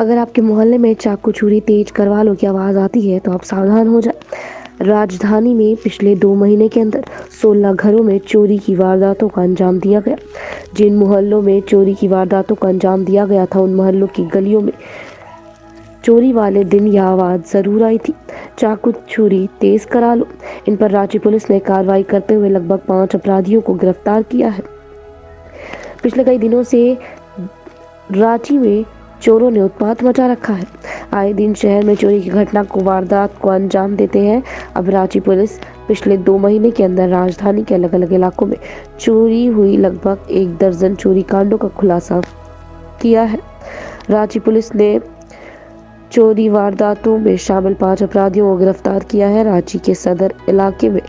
अगर आपके मोहल्ले में चाकू छुरी तेज करवा लो की आवाज़ आती है तो आप सावधान हो जाए। राजधानी में पिछले 2 महीने के अंदर 16 घरों में चोरी की वारदातों का अंजाम दिया गया। जिन मोहल्लों में चोरी की वारदातों का अंजाम दिया गया था उन मोहल्लों की गलियों में चोरी वाले दिन यह आवाज़ ज़रूर आई थी, चाकू छुरी तेज करा लो। इन पर रांची पुलिस ने कार्रवाई करते हुए लगभग 5 अपराधियों को गिरफ्तार किया है। पिछले कई दिनों से रांची में चोरों ने उत्पात मचा रखा है। आए दिन शहर में चोरी की घटना को वारदात को अंजाम देते हैं। अब रांची पुलिस पिछले 2 महीने के अंदर राजधानी के अलग अलग इलाकों में चोरी हुई लगभग 1 दर्जन चोरी कांडों का खुलासा किया है। रांची पुलिस ने चोरी वारदातों में शामिल 5 अपराधियों को गिरफ्तार किया है। रांची के सदर इलाके में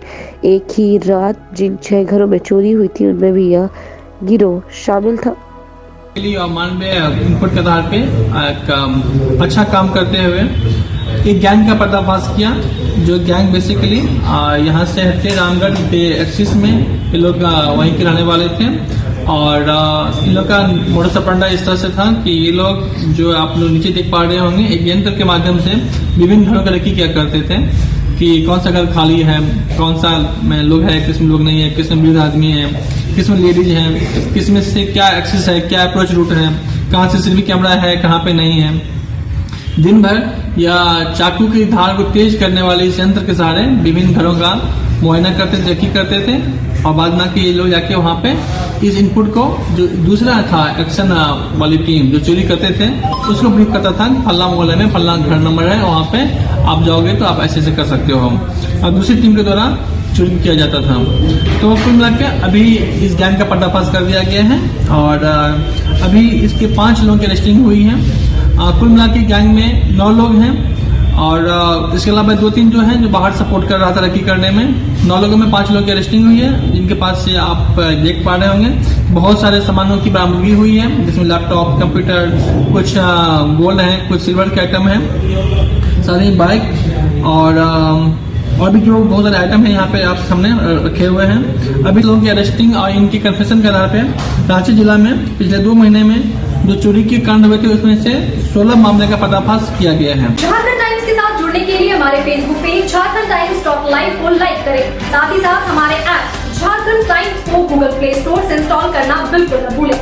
एक ही रात जिन 6 घरों में चोरी हुई थी उनमें भी यह गिरोह शामिल था। और मानवीय इनपुट के आधार पे एक अच्छा काम करते हुए एक गैंग का पर्दाफाश किया, जो गैंग बेसिकली यहाँ से हटके रामगढ़ पे एक्सिस में ये लोग वहीं के रहने वाले थे। और इन लोग का मोडस ऑपरेंडी इस तरह से था कि ये लोग जो आप लोग नीचे देख पा रहे होंगे, एक यंत्र के माध्यम से विभिन्न घरों का रेकी क्या करते थे कि कौन सा घर खाली है, कौन सा में लोग है, किस में लोग नहीं है, किस में वृद्ध आदमी है, किस में लेडीज है, किस में से क्या एक्सेस है, क्या अप्रोच रूट है, कहाँ से सीसीटीवी कैमरा है, कहाँ पे नहीं है। दिन भर या चाकू की धार को तेज करने वाले इस यंत्र के सहारे विभिन्न घरों का मुआयना करते थे, रेकी करते थे। और बाद में कि ये लोग जाके वहाँ पे इस इनपुट को जो दूसरा था एक्शन वाली टीम जो चोरी करते थे उसको ब्रीफ करता था, फल्ला मोहल्ले में फल्ला घर नंबर है, वहाँ पे आप जाओगे तो आप ऐसे कर सकते हो। और दूसरी टीम के द्वारा चोरी किया जाता था। तो कुल मिला के अभी इस गैंग का पर्दाफाश कर दिया गया है और अभी इसके 5 लोगों की अरेस्टिंग हुई है। कुल मिला के गैंग में 9 लोग हैं और इसके अलावा 2-3 जो हैं जो बाहर सपोर्ट कर रहा था रेकी करने में। 9 लोगों में 5 लोगों की अरेस्टिंग हुई है, जिनके पास से आप देख पा रहे होंगे बहुत सारे सामानों की बरामदगी हुई है, जिसमें लैपटॉप, कंप्यूटर, कुछ गोल्ड है, कुछ सिल्वर के आइटम है, सारी बाइक और भी जो बहुत सारे आइटम है यहाँ पे आप सामने रखे हुए हैं। अभी लोगों की अरेस्टिंग और इनकी कन्फेशन के आधार पे रांची जिला में पिछले 2 महीने में जो चोरी के कांड हुए थे उसमें से 16 मामले का पर्दाफाश किया गया है। झारखंड टाइम्स के साथ जुड़ने के लिए हमारे Facebook page Jharkhand times top live को लाइक करें। साथ ही साथ हमारे ऐप झारखंड टाइम्स को गूगल प्ले स्टोर से इंस्टॉल करना बिल्कुल न भूलें।